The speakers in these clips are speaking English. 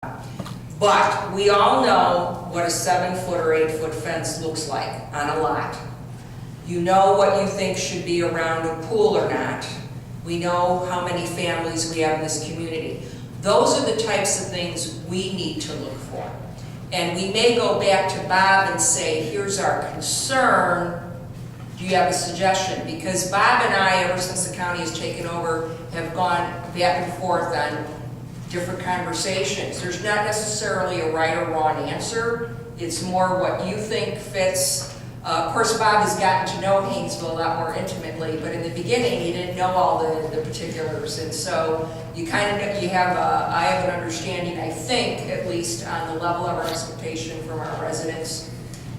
But we all know what a 7-foot or 8-foot fence looks like on a lot. You know what you think should be around a pool or not. We know how many families we have in this community. Those are the types of things we need to look for. And we may go back to Bob and say, here's our concern. Do you have a suggestion? Because Bob and I, ever since the county has taken over, have gone back and forth on different conversations. There's not necessarily a right or wrong answer. It's more what you think fits. Of course, Bob has gotten to know Hainesville a lot more intimately, but in the beginning, he didn't know all the particulars. And so you kind of, I have an understanding, I think, at least on the level of our expectation from our residents.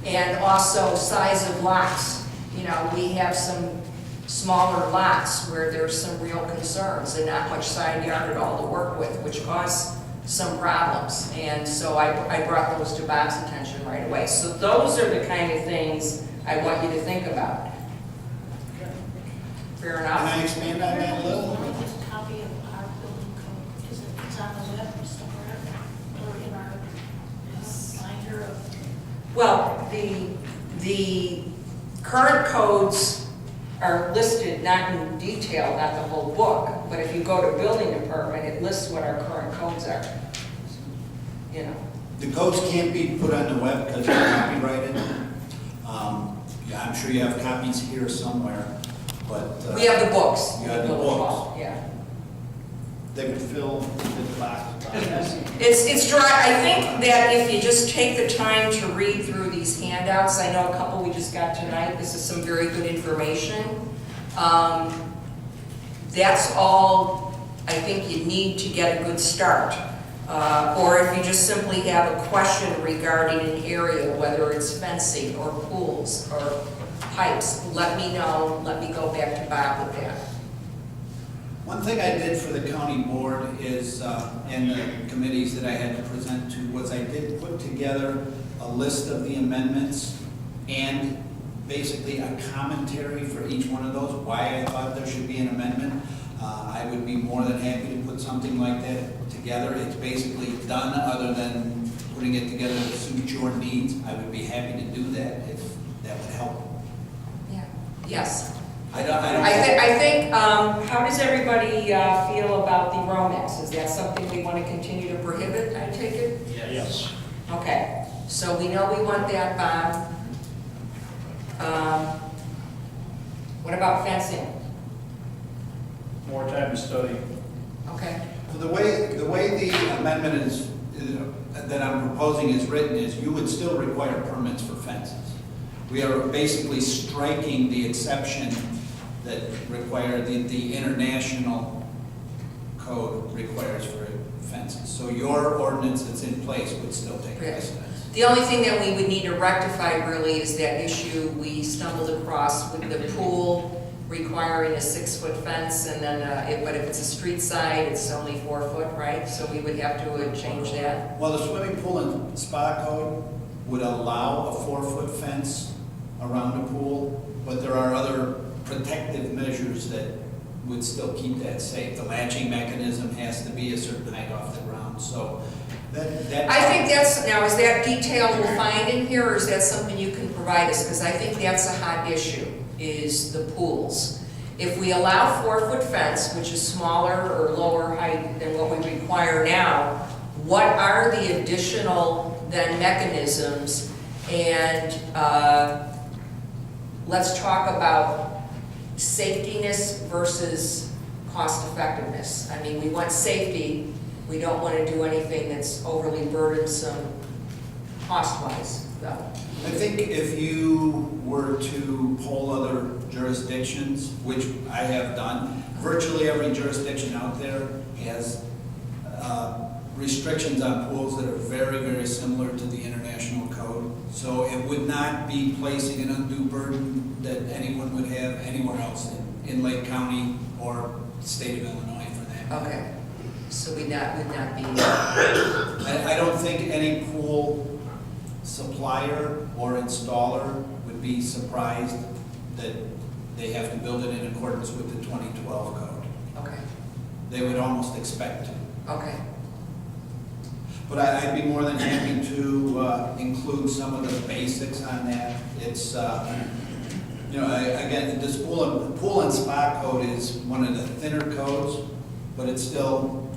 And also size of lots. You know, we have some smaller lots where there's some real concerns and not much side yard at all to work with, which cause some problems. And so I brought those to Bob's attention right away. So those are the kind of things I want you to think about. Fair enough? Can I expand on that a little? Just a copy of our building code, because it's on the web somewhere, or in our binder of. Well, the current codes are listed, not in detail, not the whole book, but if you go to building department, it lists what our current codes are. You know. The codes can't be put on the web because they're copyrighted. Yeah, I'm sure you have copies here somewhere, but. We have the books. You have the books. Yeah. They would fill the box. It's dry. I think that if you just take the time to read through these handouts, I know a couple we just got tonight, this is some very good information. That's all I think you need to get a good start. Or if you just simply have a question regarding an area, whether it's fencing or pools or pipes, let me know, let me go back to Bob with that. One thing I did for the county board is, and the committees that I had to present to, was I did put together a list of the amendments and basically a commentary for each one of those, why I thought there should be an amendment. I would be more than happy to put something like that together. It's basically done, other than putting it together to suit your needs. I would be happy to do that if that would help. Yeah. Yes. I don't. I think, how does everybody feel about the Romex? Is that something we want to continue to prohibit, I take it? Yes. Okay, so we know we want that, Bob. What about fencing? More time to study. Okay. The way the amendment is that I'm proposing is written is you would still require permits for fences. We are basically striking the exception that require the international code requires for fences. So your ordinance that's in place would still take precedence. The only thing that we would need to rectify really is that issue we stumbled across with the pool requiring a 6-foot fence, and then, but if it's a street side, it's only 4 foot, right? So we would have to change that. Well, the swimming pool and spa code would allow a 4-foot fence around the pool, but there are other protective measures that would still keep that safe. The latching mechanism has to be a certain height off the ground, so that. I think that's, now is that detail we'll find in here, or is that something you can provide us? Because I think that's a hot issue, is the pools. If we allow 4-foot fence, which is smaller or lower height than what we require now, what are the additional then mechanisms? And let's talk about safetiness versus cost effectiveness. I mean, we want safety. We don't want to do anything that's overly burdensome cost-wise, though. I think if you were to poll other jurisdictions, which I have done, virtually every jurisdiction out there has restrictions on pools that are very, very similar to the international code. So it would not be placing an undue burden that anyone would have anywhere else in Lake County or the state of Illinois for that matter. Okay, so would not be. I don't think any pool supplier or installer would be surprised that they have to build it in accordance with the 2012 code. Okay, They would almost expect to. okay. But I'd be more than happy to include some of the basics on that. It's, you know, again, this pool and spa code is one of the thinner codes, but it's still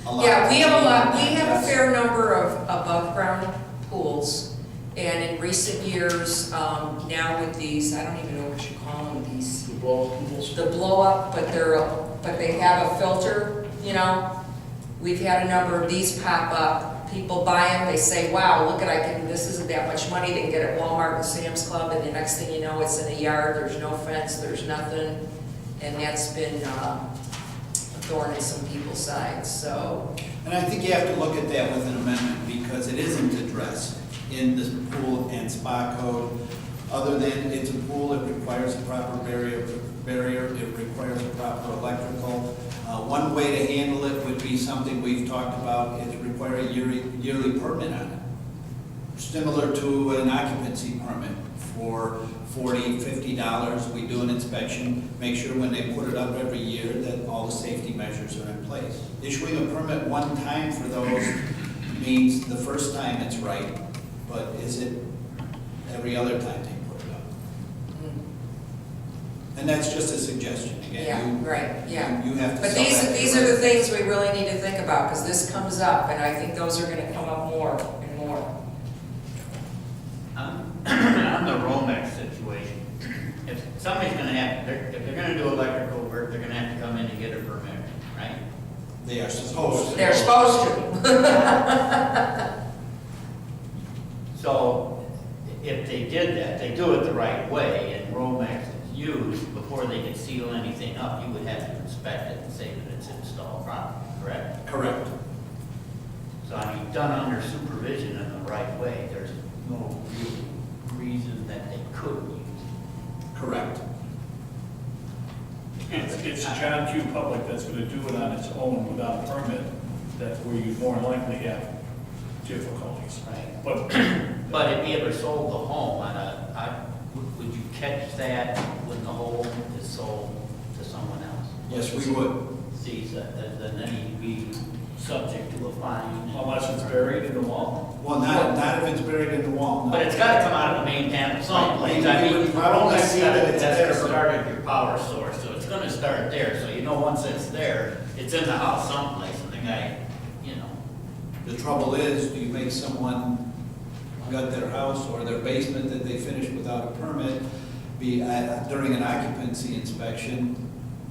a lot. Yeah, we have a Yes. fair number of above-ground pools, and in recent years, now with these, I don't even know what you call them, these, The blow-ups. the blow-up, but they have a filter, you know? We've had a number of these pop up, people buy them, they say, wow, look at, this isn't that much money, they can get it at Walmart and Sam's Club, and the next thing you know, it's in a yard, there's no fence, there's nothing, and that's been a thorn in some people's sides, so. And I think you have to look at that with an amendment because it isn't addressed in this pool and spa code. Other than it's a pool, it requires a proper barrier, it requires a proper electrical. One way to handle it would be something we've talked about, is require a yearly permit on it. Similar to an occupancy permit for $40, $50, we do an inspection, make sure when they put it up every year that all the safety measures are in place. Issuing a permit one time for those means the first time it's right, but is it every other time they put it up? And that's just a suggestion, again. Yeah, right, yeah. You have to. But these are the things we really need to think about, because this comes up, and I think those are gonna come up more and more. On the Romex situation, if somebody's gonna have, if they're gonna do electrical work, they're gonna have to come in and get a permit, right? They are supposed to. They're supposed to. So if they did that, they do it the right way, and Romex is used, before they can seal anything up, you would have to inspect it and say that it's installed properly, correct? Correct. So I mean, done under supervision in the right way, there's no real reason that they couldn't use it. Correct. It's John Q. Public that's going to do it on its own without a permit, that's where you more likely have difficulties. Right. But If you ever sold the home would you catch that when the home is sold to someone else? Yes, we would. See, then they need to be subject to a fine. unless it's buried in the wall. Well, not if it's buried in the wall, no. But it's gotta come out of the main panel someplace. Right. I We mean, would probably that's see that it's that's there. the start of your power source, so it's gonna start there. So you know once it's there, it's in the house someplace, and the guy, you know. The trouble is, do you make someone gut their house or their basement that they finished without a permit be during an occupancy inspection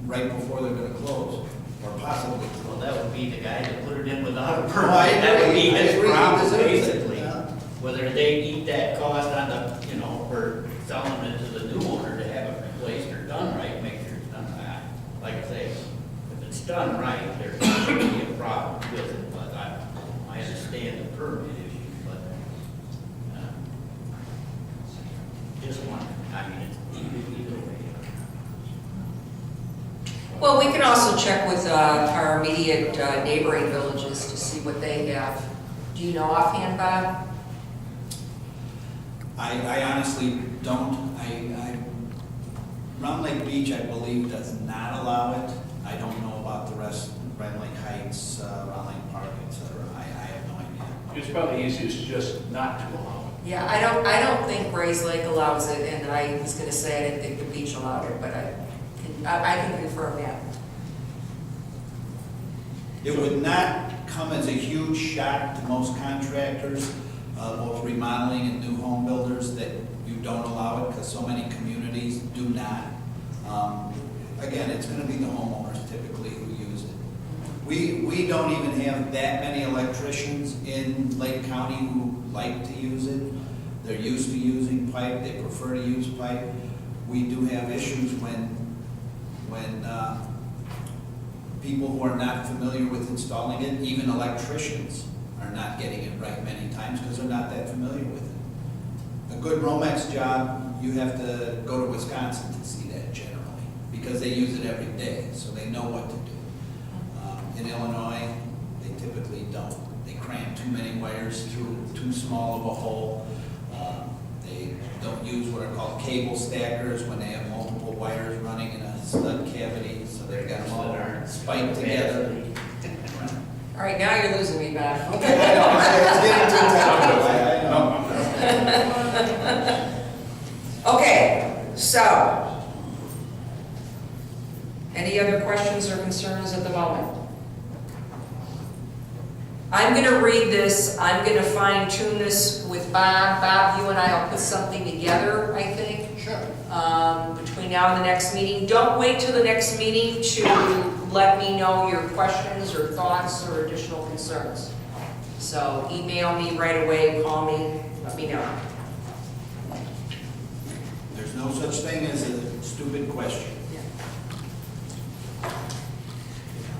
right before they're gonna close, or possibly Well, close? that would be the guy that put it in without a No, I permit. That would be agree. I his agree. He problem, deserves it. basically. Yeah. Whether they eat that cost on the, for selling it to the new owner to have it replaced or done right, make sure it's done right. Like I say, if it's done right, there's not going to be a problem with it, but I understand the permit issue, but just one, I mean, it's either way. Well, we can also check with our immediate neighboring villages to see what they have. Do you know offhand, Bob? I honestly don't. Round Lake Beach, I believe, does not allow it. I don't know about the rest, Round Lake Heights, Round Lake Park, et cetera. I have no idea. It's probably easiest just not to allow it. Yeah, I don't think Gray's Lake allows it, and I was gonna say I didn't think the beach allowed it, but I can confirm that. It would not come as a huge shock to most contractors, both remodeling and new home builders, that you don't allow it, because so many communities do not. Again, it's gonna be the homeowners typically who use it. We don't even have that many electricians in Lake County who like to use it. They're used to using pipe, they prefer to use pipe. We do have issues when people who are not familiar with installing it, even electricians, are not getting it right many times because they're not that familiar with it. A good Romex job, you have to go to Wisconsin to see that generally, because they use it every day, so they know what to do. In Illinois, they typically don't. They cram too many wires through too small of a hole. They don't use what are called cable stackers when they have multiple wires running in a stud cavity, so they've got them all spiked together. All right, now you're losing me, Bob. Okay, I know, it's getting too technical, I know. Okay, so, any other questions or concerns at the moment? I'm gonna read this, I'm gonna fine tune this with Bob. Bob, you and I will put something together, I think. Sure. Between now and the next meeting. Don't wait till the next meeting to let me know your questions or thoughts or additional concerns. So email me right away, call me, let me know. There's no such thing as a stupid question.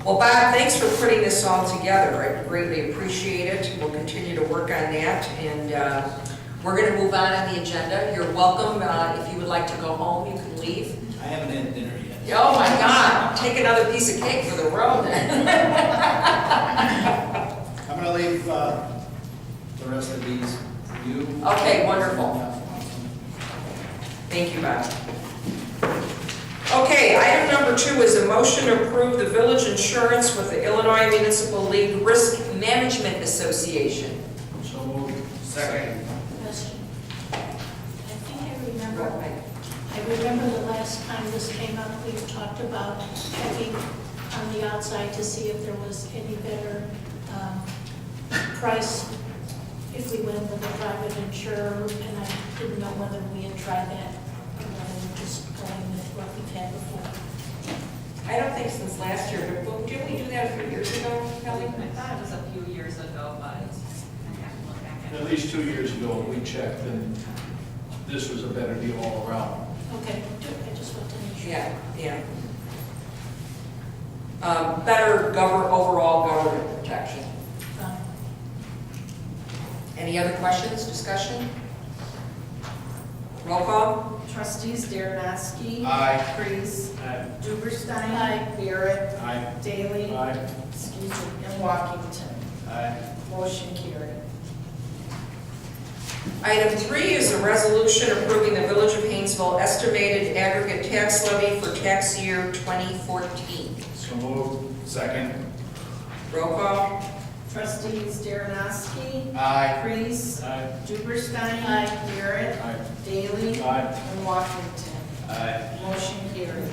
Well, Bob, thanks for putting this all together. I greatly appreciate it. We'll continue to work on that, and we're going to move on the agenda. You're welcome. If you would like to go home, you can leave. I haven't had dinner yet. Oh my God, take another piece of cake for the road then. I'm gonna leave the rest of these for you. Okay, wonderful. Thank you, Bob. Okay, item number 2 is a motion to approve the village insurance with the Illinois Municipal League Risk Management Association. So moved. Second. Question. I think I remember the last time this came up, we talked about checking on the outside to see if there was any better price if we went with a private insurer, and I didn't know whether we had tried that or whether we're just going with what we've had before. I don't think since last year, but didn't we do that a few years ago, Kelly? I thought it was a few years ago, but I have to look back at it. At least 2 years ago, we checked, and this was a better deal all around. Okay, good. I just want to make sure. Yeah. Better overall government protection. Any other questions, discussion? Roll call? Trustees Darrenowski. Aye. Freeze. Aye. Duberstein. Aye. Barrett. Aye. Daly. Aye. Excuse me, and Walkington. Aye. Motion carried. Item 3 is a resolution approving the Village of Hainesville estimated aggregate tax levy for tax year 2014. So moved. Second. Roll call? Trustees Darrenowski. Aye. Freeze. Aye. Duberstein. Aye. Barrett. Aye. Daly. Aye. And Walkington. Aye. Motion carried.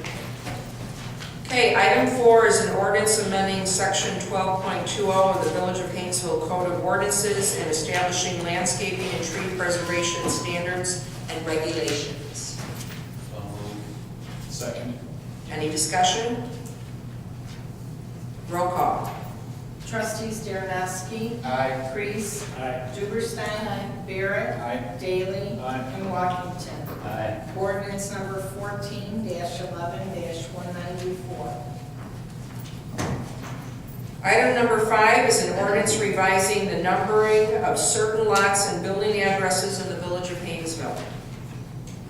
Okay, item 4 is an ordinance amending section 12.20 of the Village of Hainesville Code of Ordinances and establishing landscaping and tree preservation standards and regulations. So moved. Second. Any discussion? Roll call? Trustees Darrenowski. Aye. Freeze. Aye. Duberstein. Aye. Barrett. Aye. Daly. Aye. And Walkington. Aye. Ordinance number 14-11-194. Item number 5 is an ordinance revising the numbering of certain lots and building addresses in the Village of Hainesville.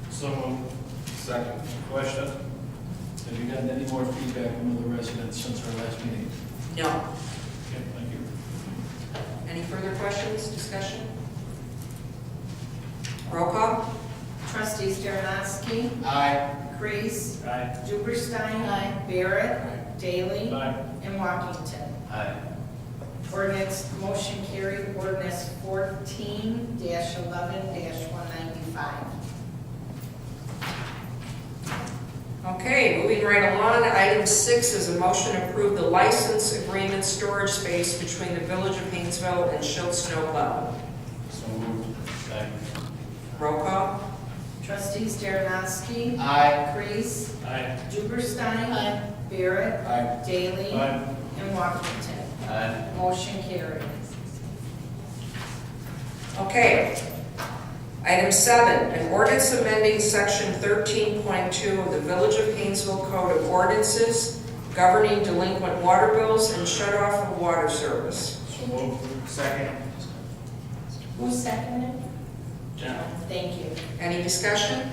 So moved. Second. Question? Have you gotten any more feedback from the residents since our last meeting? No. Okay, thank you. Any further questions, discussion? Roll call? Trustees Darrenowski. Aye. Freeze. Aye. Duberstein. Aye. Barrett. Aye. Daly. Aye. And Walkington. Aye. Ordinance, motion carried. Ordinance 14-11-195. Okay, moving right along, item 6 is a motion to approve the license agreement storage space between the Village of Hainesville and Schilt Snow Plow. So moved. Second. Roll call? Trustees Darrenowski. Aye. Freeze. Aye. Duberstein. Aye. Barrett. Aye. Daly. Aye. And Walkington. Aye. Motion carried. Okay. Item 7, an ordinance amending section 13.2 of the Village of Hainesville Code of Ordinances governing delinquent water bills and shut-off of water service. So moved. Second. Who seconded? John. Thank you. Any discussion?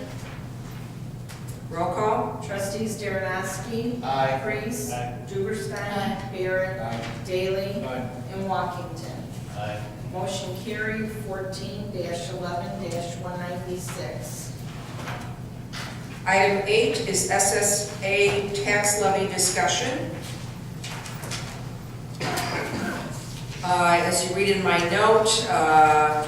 Roll call? Trustees Darrenowski. Aye. Freeze. Aye. Duberstein. Aye. Barrett. Aye. Daly. Aye. And Walkington. Aye. Motion carried. 14-11-196. Item 8 is SSA tax levy discussion. As you read in my note, I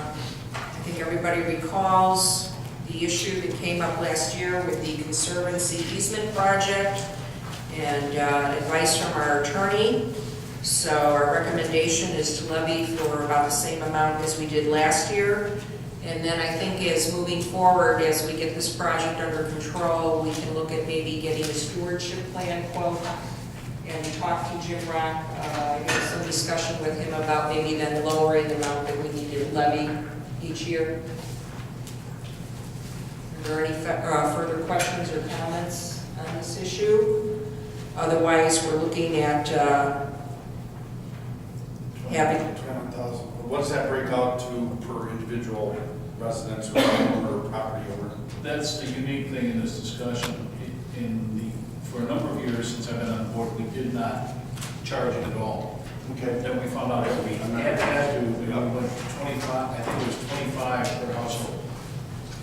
think everybody recalls the issue that came up last year with the Conservancy easement project and advice from our attorney. So our recommendation is to levy for about the same amount as we did last year. And then I think as moving forward, as we get this project under control, we can look at maybe getting a stewardship plan quote and talk to Jim Rock, have some discussion with him about maybe then lowering the amount that we need to levy each year. Are there any further questions or comments on this issue? Otherwise, we're looking at having, 20,000. What does that break out to per individual residence or owner, property owner? That's the unique thing in this discussion. For a number of years since I've been on board, we did not charge it at all. Okay. Then we found out that we had to, we went to 25, I think it was 25 per household.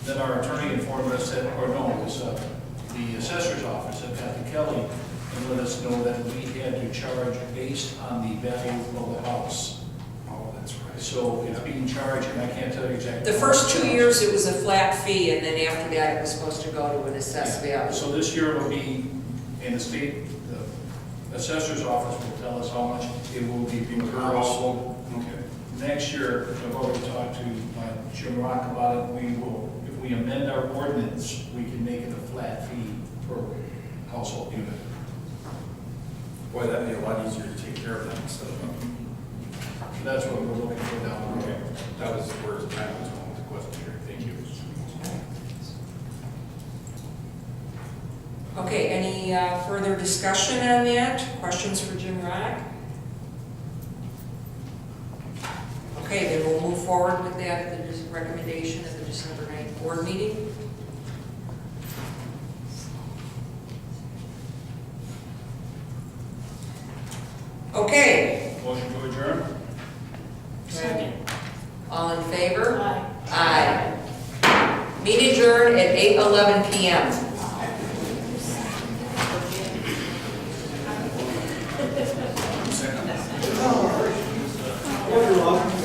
Then our attorney informed us that, or no, it was the assessor's office at Kathy Kelly, and let us know that we had to charge based on the value of the house. Oh, that's right. So it's being charged, and I can't tell you exactly. the first 2 years it was a flat fee, and then after that it was supposed to go to an assessed value. So this year it'll be, in the state, the assessor's office will tell us how much it will be per household. Okay. Next year, I've already talked to Jim Rock about it, we will, if we amend our ordinance, we can make it a flat fee per household unit. Boy, that'd be a lot easier to take care of that instead of. So that's what we're looking for down the Okay. road. That was where the time was going with the question here. Thank you. Okay, any further discussion on that? Questions for Jim Rock? Okay, then we'll move forward with that at the recommendation at the December 9th board meeting. Okay, Motion to adjourn? Second. all in favor? Aye. Aye. Meeting adjourned at 8:11 PM. Second. Everyone.